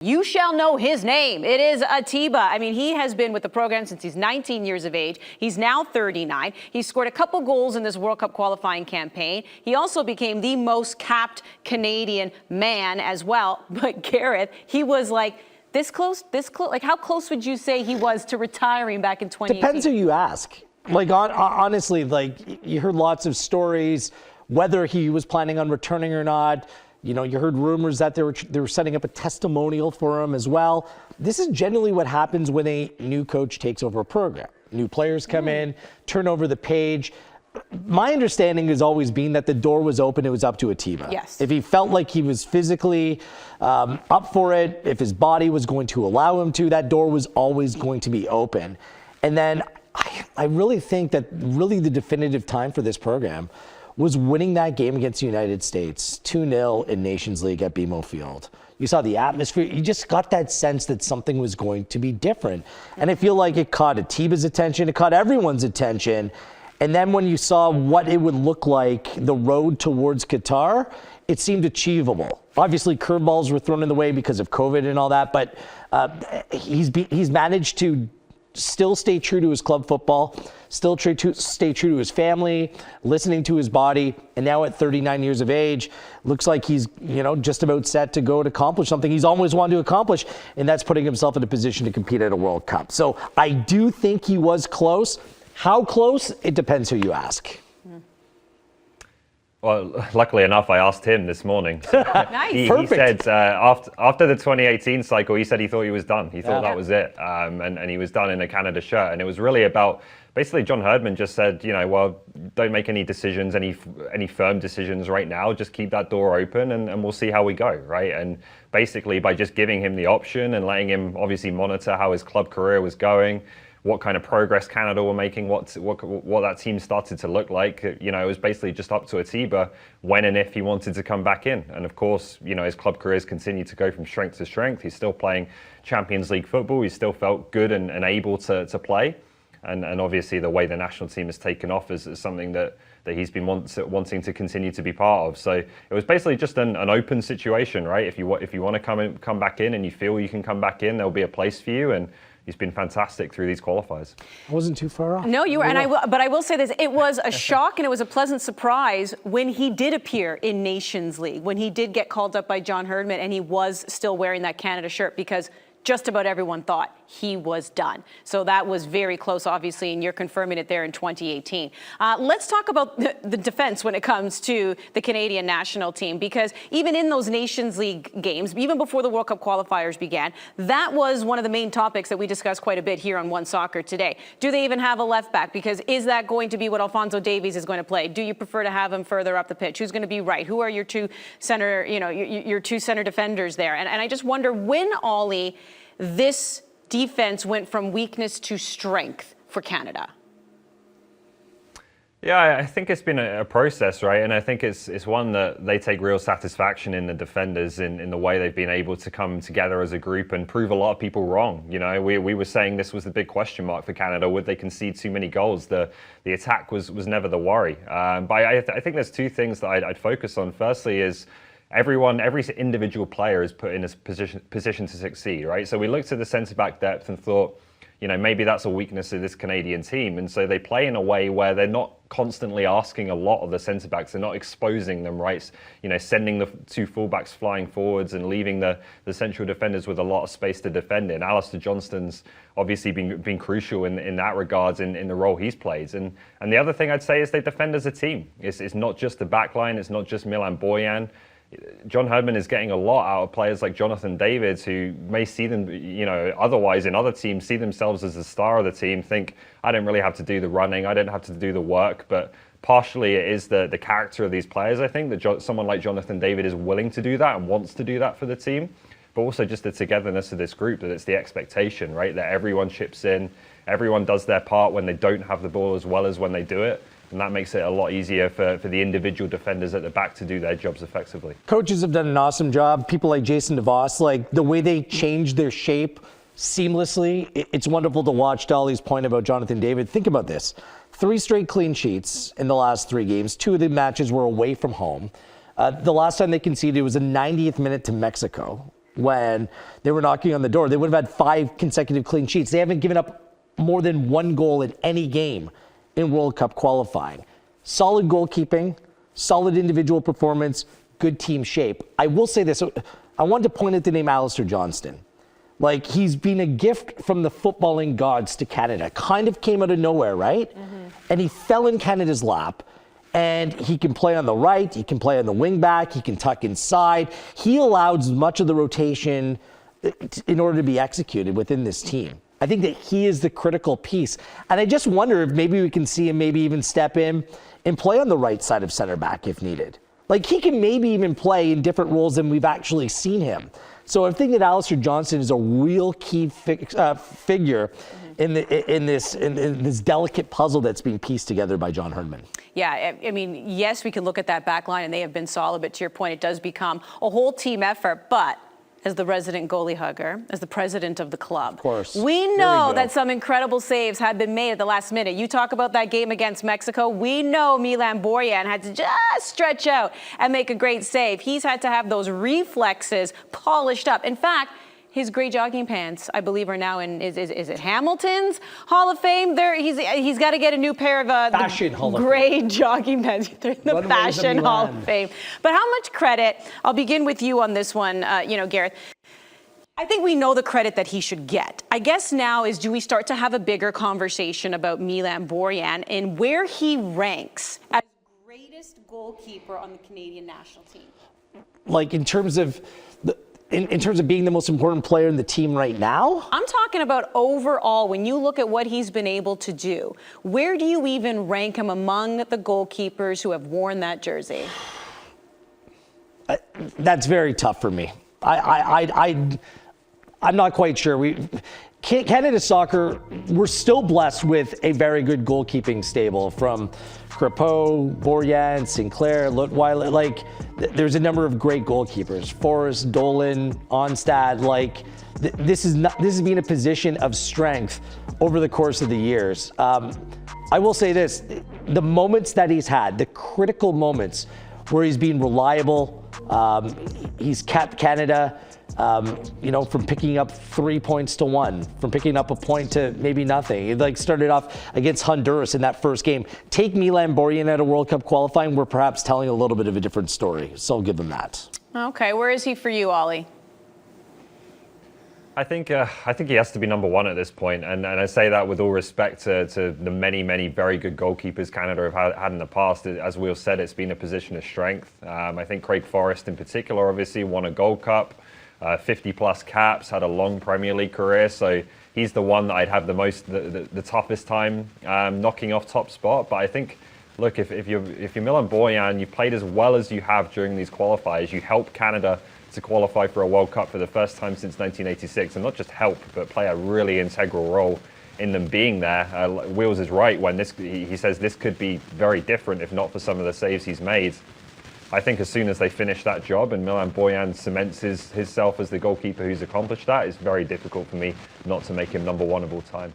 You shall know his name. It is Atiba. I mean, he has been with the program since he's 19 years of age. He's now 39. He scored a couple goals in this World Cup qualifying campaign. He also became the most capped Canadian man as well. But Gareth, he was like this close. Like, how close would you say he was to retiring back in 2018? Depends who you ask. Like, honestly, like, you heard lots of stories, whether he was planning on returning or not. You know, you heard rumors that they were setting up a testimonial for him as well. This is generally what happens when a new coach takes over a program. New players come in, turn over the page. My understanding has always been that the door was open. It was up to Atiba. Yes. If he felt like he was physically up for it, if his body was going to allow him to, that door was always going to be open. And then I really think that really the definitive time for this program was winning that game against the United States, 2-0 in Nations League at BMO Field. You saw the atmosphere. You just got that sense that something was going to be different. And I feel like it caught Atiba's attention. It caught everyone's attention. And then when you saw what it would look like, the road towards Qatar, it seemed achievable. Obviously, curveballs were thrown in the way because of COVID and all that, but he's managed to still stay true to his club football, still stay true to his family, listening to his body, and now at 39 years of age, looks like he's, you know, just about set to go and accomplish something he's always wanted to accomplish, and that's putting himself in a position to compete at a World Cup. So I do think he was close. How close? It depends who you ask. Well, luckily enough, I asked him this morning. So Nice. He said after the 2018 cycle, he said he thought he was done. He thought that was it, and he was done in a Canada shirt. And it was really about, basically, John Herdman just said, you know, well, don't make any decisions, any firm decisions right now. Just keep that door open, and we'll see how we go, right? And basically, by just giving him the option and letting him obviously monitor how his club career was going, what kind of progress Canada were making, what that team started to look like. You know, it was basically just up to Atiba when and if he wanted to come back in. And of course, you know, his club careers continue to go from strength to strength. He's still playing Champions League football. He still felt good and able to play. And obviously the way the national team has taken off is something that he's been wanting to continue to be part of. So it was basically just an open situation, right? If you want to come back in and you feel you can come back in, there'll be a place for you. And he's been fantastic through these qualifiers. I wasn't too far off. No, you were, but I will say this: it was a shock and it was a pleasant surprise when he did appear in Nations League, when he did get called up by John Herdman, and he was still wearing that Canada shirt, because just about everyone thought he was done. So that was very close, obviously, and you're confirming it there in 2018. Let's talk about the defense when it comes to the Canadian national team, because even in those Nations League games, even before the World Cup qualifiers began, that was one of the main topics that we discussed quite a bit here on One Soccer today. Do they even have a left back? Because is that going to be what Alphonso Davies is going to play? Do you prefer to have him further up the pitch? Who's going to be right? Who are your two center, your two center defenders there? And I just wonder when, Ollie, this defense went from weakness to strength for Canada. Yeah, I think it's been a process, right? And I think it's one that they take real satisfaction in, the defenders, in the way they've been able to come together as a group and prove a lot of people wrong. You know, we were saying this was the big question mark for Canada. Would they concede too many goals? The attack was never the worry. But I think there's two things that I'd focus on. Firstly is every individual player is put in a position to succeed, right? So we looked at the centre-back depth and thought, you know, maybe that's a weakness of this Canadian team. And so they play in a way where they're not constantly asking a lot of the centre-backs. They're not exposing them, right? You know, sending the two fullbacks flying forwards and leaving the central defenders with a lot of space to defend in. Alistair Johnston's obviously been crucial in that regards in the role he's played. And the other thing I'd say is they defend as a team. It's not just the back line. It's not just Milan Borjan. John Herdman is getting a lot out of players like Jonathan David, who may see them, you know, otherwise in other teams, see themselves as the star of the team, think, I don't really have to do the running, I don't have to do the work. But partially it is the character of these players, I think, that someone like Jonathan David is willing to do that and wants to do that for the team. But also just the togetherness of this group, that it's the expectation, right, that everyone chips in, everyone does their part when they don't have the ball as well as when they do it. And that makes it a lot easier for the individual defenders at the back to do their jobs effectively. Coaches have done an awesome job. People like Jason DeVos, like the way they change their shape seamlessly. It's wonderful to watch. Dolly's point about Jonathan David. Think about this. 3 straight clean sheets in the last 3 games. 2 of the matches were away from home. The last time they conceded was the 90th minute to Mexico. when they were knocking on the door. They would have had 5 consecutive clean sheets. They haven't given up more than 1 goal in any game in World Cup qualifying. Solid goalkeeping, solid individual performance, good team shape. I will say this. I wanted to point at the name Alistair Johnston. Like, he's been a gift from the footballing gods to Canada. Kind of came out of nowhere, right? And he fell in Canada's lap. And he can play on the right, he can play on the wing back, he can tuck inside. He allows much of the rotation in order to be executed within this team. I think that he is the critical piece. And I just wonder if maybe we can see him maybe even step in and play on the right side of center back if needed. Like, he can maybe even play in different roles than we've actually seen him. So I think that Alistair Johnston is a real key figure in this delicate puzzle that's being pieced together by John Herdman. Yeah, I mean, yes, we can look at that back line and they have been solid, but to your point, it does become a whole team effort. But as the resident goalie hugger, as the president of the club, of course, we know that some incredible saves have been made at the last minute. You talk about that game against Mexico. We know Milan Borjan had to just stretch out and make a great save. He's had to have those reflexes polished up. In fact, his gray jogging pants, I believe, are now in, is it Hamilton's Hall of Fame? He's got to get a new pair of Fashion Hall of gray jogging pants. They're in the Runways Fashion of Hall Milan. of Fame. But how much credit, I'll begin with you on this one, Gareth. I think we know the credit that he should get. I guess now is, do we start to have a bigger conversation about Milan Borjan and where he ranks as greatest goalkeeper on the Canadian national team? Like, in terms of in terms of being the most important player in the team right now? I'm talking about overall, when you look at what he's been able to do, where do you even rank him among the goalkeepers who have worn that jersey? That's very tough for me. I'm not quite sure. Canada Soccer, we're still blessed with a very good goalkeeping stable from Crépeau, Borjan, Sinclair, Lutweiler. Like, there's a number of great goalkeepers. Forrest, Dolan, Onstad. Like, this has been a position of strength over the course of the years. I will say this: the moments that he's had, the critical moments where he's been reliable, he's kept Canada. From picking up 3 points to 1, from picking up a point to maybe nothing. It started off against Honduras in that first game. Take Milan Borjan at a World Cup qualifying, we're perhaps telling a little bit of a different story. So I'll give them that. Okay, where is he for you, Ollie? I think he has to be number 1 at this point, and I say that with all respect to the many very good goalkeepers Canada have had in the past. As Will said, it's been a position of strength. I think Craig Forrest in particular obviously won a Gold Cup. 50 plus caps, had a long Premier League career, so he's the one that I'd have the toughest time knocking off top spot. But I think, look, if you're Milan Borjan, you played as well as you have during these qualifiers. You helped Canada to qualify for a World Cup for the first time since 1986, and not just help, but play a really integral role in them being there. Wheels is right when he says this could be very different if not for some of the saves he's made. I think as soon as they finish that job and Milan Borjan cements himself as the goalkeeper who's accomplished that, it's very difficult for me not to make him number 1 of all time.